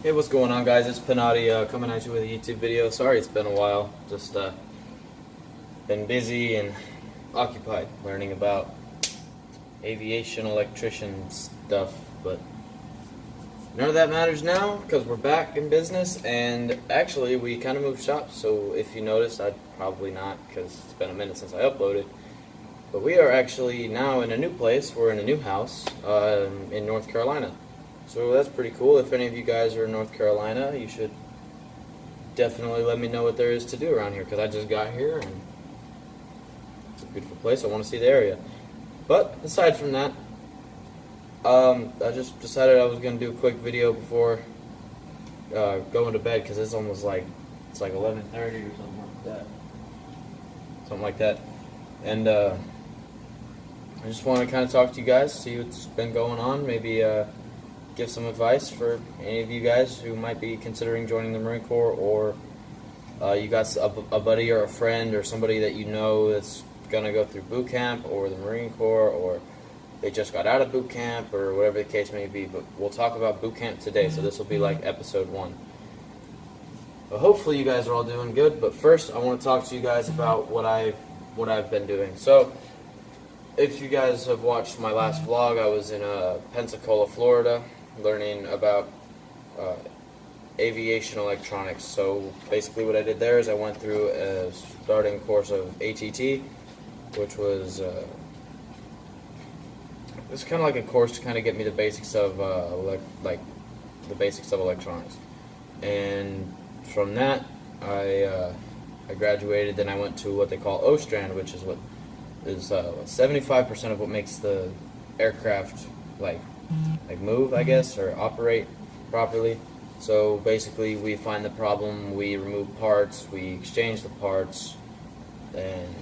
Hey, what's going on, guys? It's Penati coming at you with a YouTube video. Sorry it's been a while. Just been busy and occupied learning about aviation electrician stuff, but none of that matters now because we're back in business. And actually, we kind of moved shop, so if you noticed, I'd probably not because it's been a minute since I uploaded. But we are actually now in a new place. We're in a new house in North Carolina. So that's pretty cool. If any of you guys are in North Carolina, you should definitely let me know what there is to do around here, because I just got here and it's a beautiful place. I want to see the area. But aside from that, I just decided I was going to do a quick video before going to bed, because it's almost like, it's like 11:30 or something like that. Something like that. And I just want to kind of talk to you guys, see what's been going on, maybe give some advice for any of you guys who might be considering joining the Marine Corps, or you got a buddy or a friend or somebody that you know that's going to go through boot camp or the Marine Corps, or they just got out of boot camp, or whatever the case may be. But we'll talk about boot camp today, so this will be like episode 1. But hopefully you guys are all doing good. But first I want to talk to you guys about what I've been doing. So if you guys have watched my last vlog, I was in Pensacola, Florida, learning about aviation electronics. So basically what I did there is I went through a starting course of ATT, which was it's kind of like a course to kind of get me the basics of the basics of electronics. And from that I graduated. Then I went to what they call O-strand, which is what is 75% of what makes the aircraft like move, I guess, or operate properly. So basically we find the problem, we remove parts, we exchange the parts, and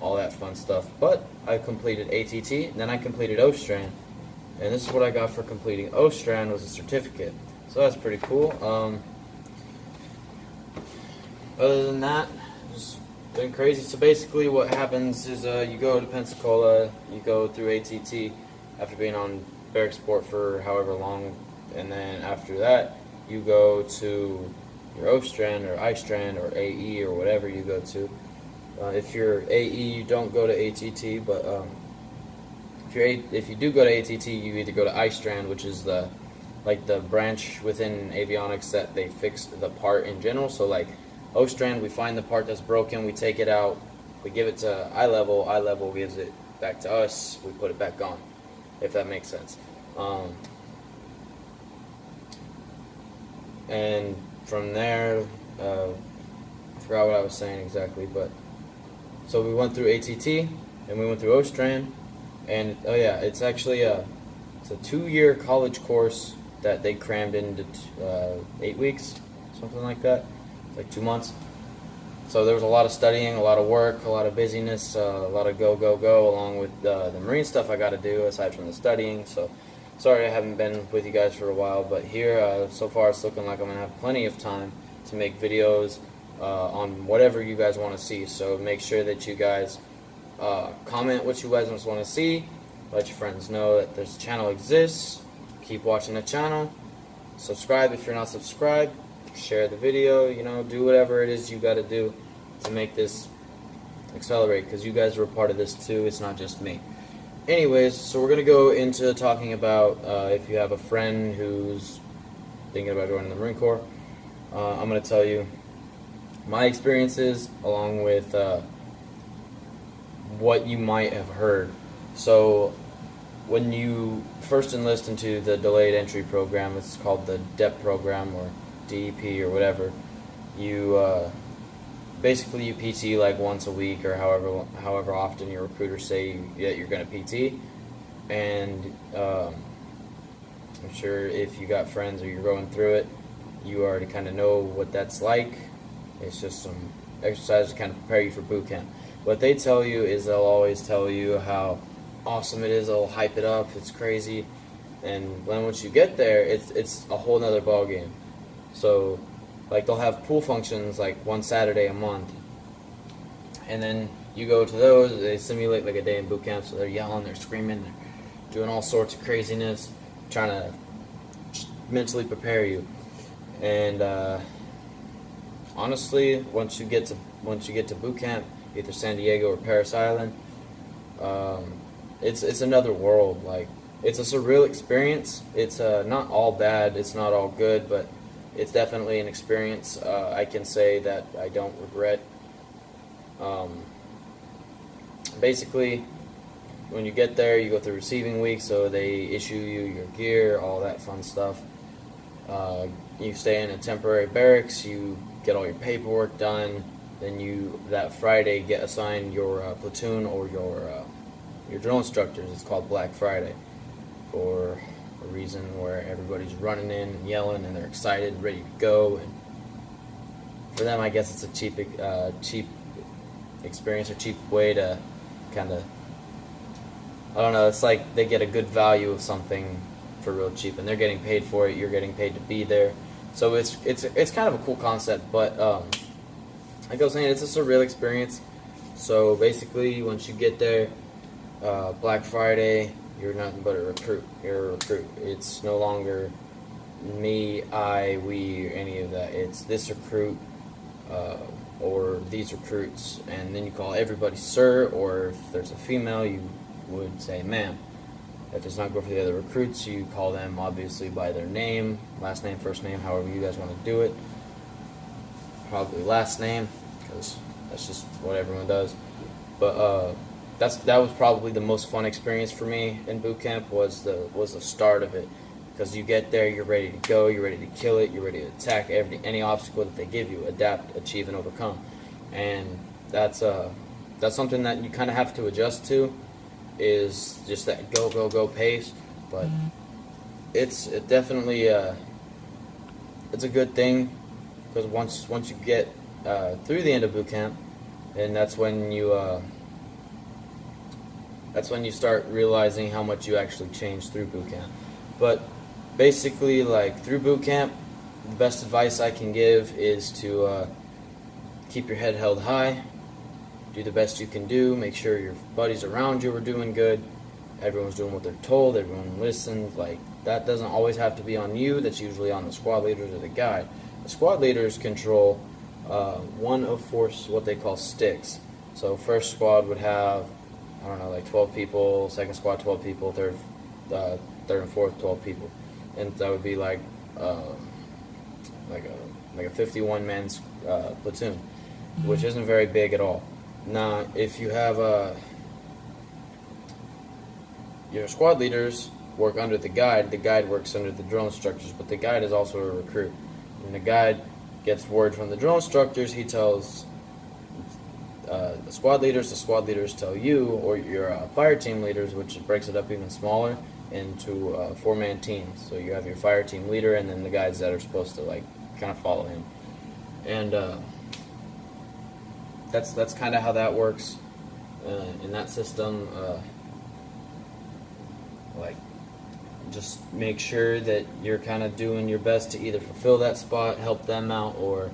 all that fun stuff. But I completed ATT, and then I completed O-strand, and this is what I got for completing O-strand, was a certificate. So that's pretty cool. Other than that, just been crazy. So basically what happens is you go to Pensacola, you go through ATT after being on barrack sport for however long, and then after that you go to your O-strand or I-strand or AE or whatever you go to. If you're AE, you don't go to ATT, but if you do go to ATT, you either go to I-strand, which is the branch within avionics that they fix the part in general. So like O-strand, we find the part that's broken, we take it out, we give it to I-level, I-level gives it back to us, we put it back on, if that makes sense. And from there, I forgot what I was saying exactly, but so we went through ATT, and we went through O-strand, and oh yeah, it's actually it's a 2-year college course that they crammed into 8 weeks, something like that. Like 2 months. So there was a lot of studying, a lot of work, a lot of busyness, a lot of go, along with the Marine stuff I got to do aside from the studying. So sorry I haven't been with you guys for a while, but here so far it's looking like I'm going to have plenty of time to make videos on whatever you guys want to see. So make sure that you guys comment what you guys want to see, let your friends know that this channel exists, keep watching the channel, subscribe if you're not subscribed, share the video, you know, do whatever it is you got to do to make this accelerate, because you guys are a part of this too, it's not just me. Anyways, so we're going to go into talking about if you have a friend who's thinking about joining the Marine Corps. I'm going to tell you my experiences along with what you might have heard. So when you first enlist into the delayed entry program, it's called the DEP program or DEP or whatever, you basically you PT like once a week or however often your recruiters say that you're going to PT. And I'm sure if you got friends or you're going through it, you already kind of know what that's like. It's just some exercises to kind of prepare you for boot camp. What they tell you is they'll always tell you how awesome it is, they'll hype it up, it's crazy, and then once you get there, it's a whole nother ball game. So like they'll have pool functions like one Saturday a month, and then you go to those, they simulate like a day in boot camp, so they're yelling, they're screaming, they're doing all sorts of craziness, trying to mentally prepare you. And honestly, once you get to boot camp, either San Diego or Paris Island, it's another world. Like, it's a surreal experience. It's not all bad. It's not all good, but it's definitely an experience. I can say that I don't regret. Basically, when you get there, you go through receiving week, so they issue you your gear, all that fun stuff. You stay in a temporary barracks, you get all your paperwork done, then you, that Friday, get assigned your platoon or your drill instructors. It's called Black Friday, for a reason where everybody's running in and yelling and they're excited, ready to go. And for them, I guess it's a cheap experience or cheap way to kind of, I don't know, it's like they get a good value of something for real cheap, and they're getting paid for it. You're getting paid to be there, so it's kind of a cool concept. But like I was saying, it's a surreal experience. So basically, once you get there, Black Friday, you're nothing but a recruit. You're a recruit. It's no longer me, I, we, or any of that. It's this recruit or these recruits, and then you call everybody sir, or if there's a female, you would say ma'am. If it's not good for the other recruits, you call them obviously by their name, last name, first name, however you guys want to do it. Probably last name, because that's just what everyone does. But that was probably the most fun experience for me in boot camp, was the start of it, because you get there, you're ready to go, you're ready to kill it, you're ready to attack any obstacle that they give you, adapt, achieve, and overcome. And that's something that you kind of have to adjust to, is just that go, go, go pace. But it's definitely it's a good thing, because once you get through the end of boot camp, and that's when you start realizing how much you actually changed through boot camp. But basically, like, through boot camp, the best advice I can give is to keep your head held high. Do the best you can do. Make sure your buddies around you are doing good. Everyone's doing what they're told. Everyone listens. Like, that doesn't always have to be on you. That's usually on the squad leaders or the guide. The squad leaders control one of four, what they call sticks. So first squad would have, I don't know, like 12 people. Second squad, 12 people. Third and fourth, 12 people. And that would be like a 51 man's platoon, which isn't very big at all. Now, if you have your squad leaders work under the guide works under the drill instructors, but the guide is also a recruit. And the guide gets word from the drill instructors, he tells the squad leaders tell you, or your fire team leaders, which breaks it up even smaller into four-man teams. So you have your fire team leader and then the guys that are supposed to, like, kind of follow him. And that's kind of how that works in that system. Like, just make sure that you're kind of doing your best to either fulfill that spot, help them out, or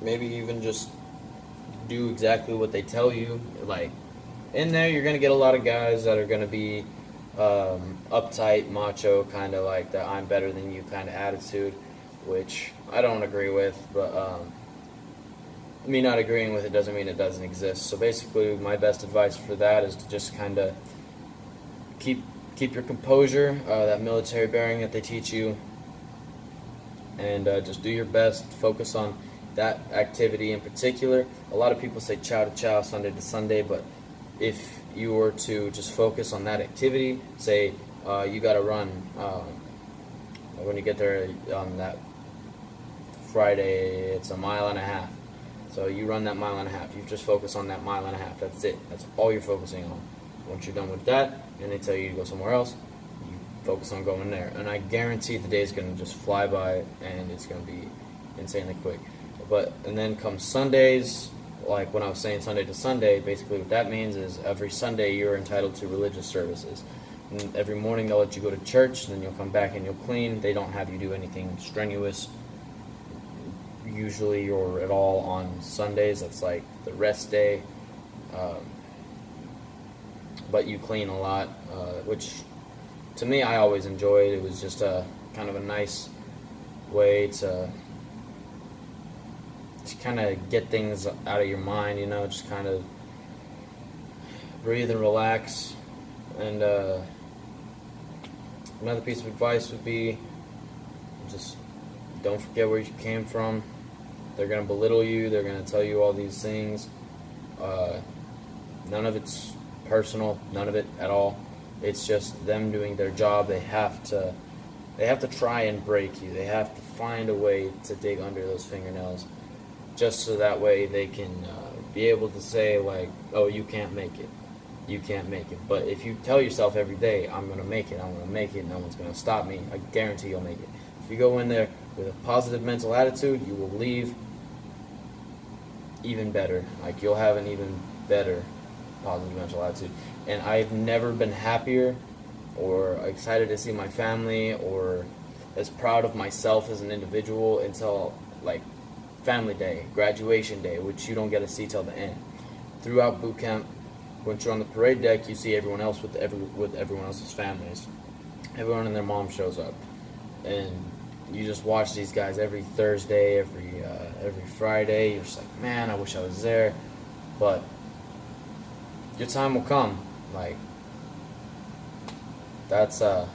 maybe even just do exactly what they tell you. Like, in there, you're going to get a lot of guys that are going to be uptight, macho, kind of like the I'm better than you kind of attitude, which I don't agree with. But me not agreeing with it doesn't mean it doesn't exist. So basically, my best advice for that is to just kind of keep your composure, that military bearing that they teach you, and just do your best. Focus on that activity in particular. A lot of people say chow to chow, Sunday to Sunday, but if you were to just focus on that activity, say you got to run when you get there on that Friday, it's 1.5 miles. So you run that 1.5 miles. You just focus on that 1.5 miles. That's it. That's all you're focusing on. Once you're done with that, and they tell you to go somewhere else, you focus on going there. And I guarantee the day is going to just fly by, and it's going to be insanely quick. And then come Sundays, like when I was saying Sunday to Sunday, basically what that means is every Sunday you're entitled to religious services. And every morning they'll let you go to church, and then you'll come back and you'll clean. They don't have you do anything strenuous, usually or at all, on Sundays. That's like the rest day. But you clean a lot, which to me I always enjoyed. It was just kind of a nice way to kind of get things out of your mind, you know, just kind of breathe and relax. And another piece of advice would be just don't forget where you came from. They're going to belittle you. They're going to tell you all these things. None of it's personal. None of it at all. It's just them doing their job. They have to try and break you. They have to find a way to dig under those fingernails, just so that way they can be able to say, like, oh, you can't make it. You can't make it. But if you tell yourself every day, I'm going to make it, I'm going to make it, no one's going to stop me, I guarantee you'll make it. If you go in there with a positive mental attitude, you will leave even better. Like, you'll have an even better positive mental attitude. And I've never been happier or excited to see my family or as proud of myself as an individual until, like, family day, graduation day, which you don't get to see till the end. Throughout boot camp, once you're on the parade deck, you see everyone else with everyone else's families. Everyone and their mom shows up, and you just watch these guys every Thursday, every Friday. You're just like, man, I wish I was there, but your time will come. Like, that's a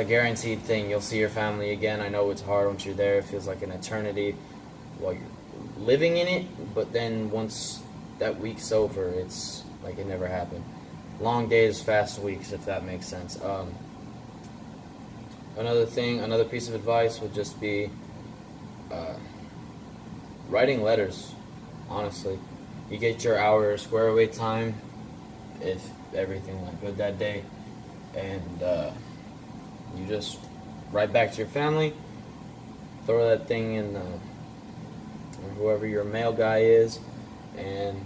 guaranteed thing. You'll see your family again. I know it's hard once you're there. It feels like an eternity while you're living in it, but then once that week's over, it's like it never happened. Long days, fast weeks, if that makes sense. Another piece of advice would just be writing letters. Honestly, you get your hour square away time if everything went good that day, and you just write back to your family, throw that thing in whoever your mail guy is, and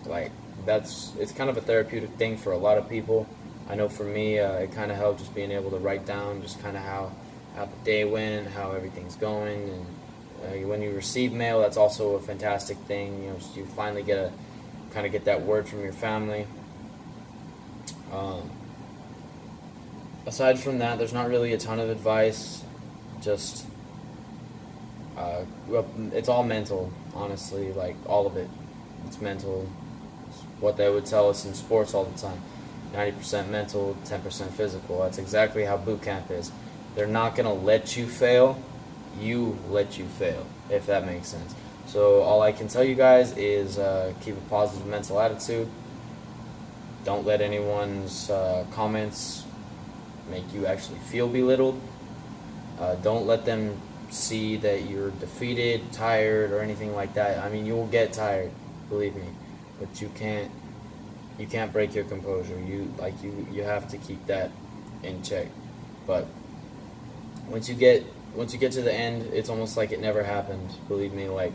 like it's kind of a therapeutic thing for a lot of people. I know for me, it kind of helped just being able to write down just kind of how the day went, how everything's going, and when you receive mail, that's also a fantastic thing. You know, you finally get that word from your family. Aside from that, there's not really a ton of advice. Just it's all mental, honestly. Like, all of it, it's mental. It's what they would tell us in sports all the time: 90% mental, 10% physical. That's exactly how boot camp is. They're not gonna let you fail. You let you fail, if that makes sense. So all I can tell you guys is keep a positive mental attitude. Don't let anyone's comments make you actually feel belittled. Don't let them see that you're defeated, tired, or anything like that. I mean, you will get tired, believe me, but you can't break your composure. You have to keep that in check. But once you get to the end, it's almost like it never happened. Believe me. Like,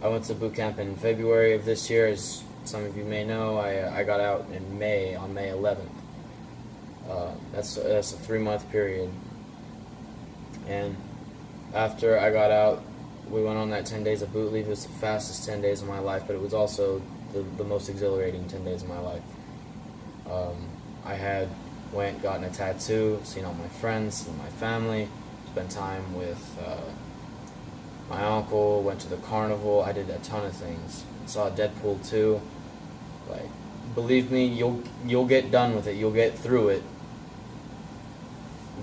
I went to boot camp in February of this year. As some of you may know, I got out in May, on May 11th. That's a 3-month period. And after I got out, we went on that 10 days of boot leave. It was the fastest 10 days of my life, but it was also the most exhilarating 10 days of my life. I gotten a tattoo, seen all my friends, seen my family, spent time with my uncle, went to the carnival. I did a ton of things. Saw Deadpool 2. Like, believe me, you'll get done with it. You'll get through it,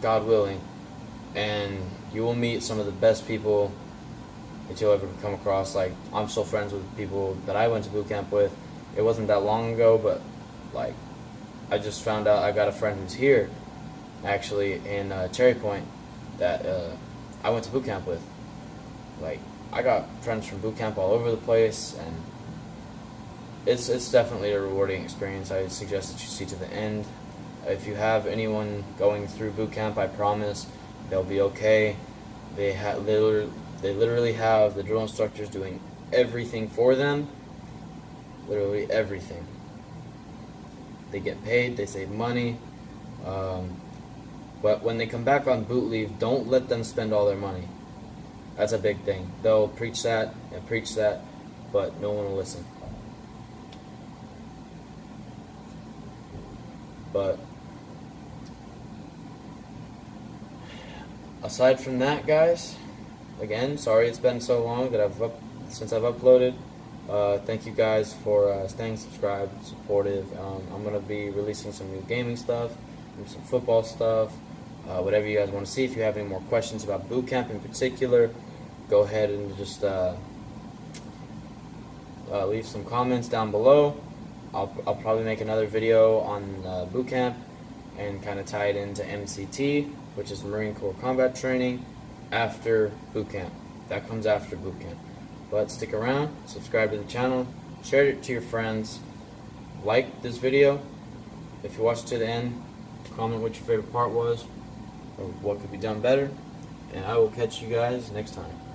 God willing, and you will meet some of the best people that you'll ever come across. Like, I'm still friends with people that I went to boot camp with. It wasn't that long ago, but like, I just found out I got a friend who's here, actually, in Cherry Point, that I went to boot camp with. Like, I got friends from boot camp all over the place, and it's definitely a rewarding experience. I suggest that you see to the end. If you have anyone going through boot camp, I promise they'll be okay. They literally have the drill instructors doing everything for them. Literally everything. They get paid, they save money. But when they come back on boot leave, don't let them spend all their money. That's a big thing. They'll preach that and preach that, but no one will listen. But aside from that, guys, again, sorry it's been so long that since I've uploaded. Thank you guys for staying subscribed, supportive. I'm gonna be releasing some new gaming stuff and some football stuff, whatever you guys want to see. If you have any more questions about boot camp in particular, go ahead and just leave some comments down below. I'll probably make another video on boot camp and kind of tie it into MCT, which is Marine Corps Combat Training, after boot camp. That comes after boot camp. But stick around, subscribe to the channel, share it to your friends, like this video. If you watched to the end, comment what your favorite part was or what could be done better, and I will catch you guys next time.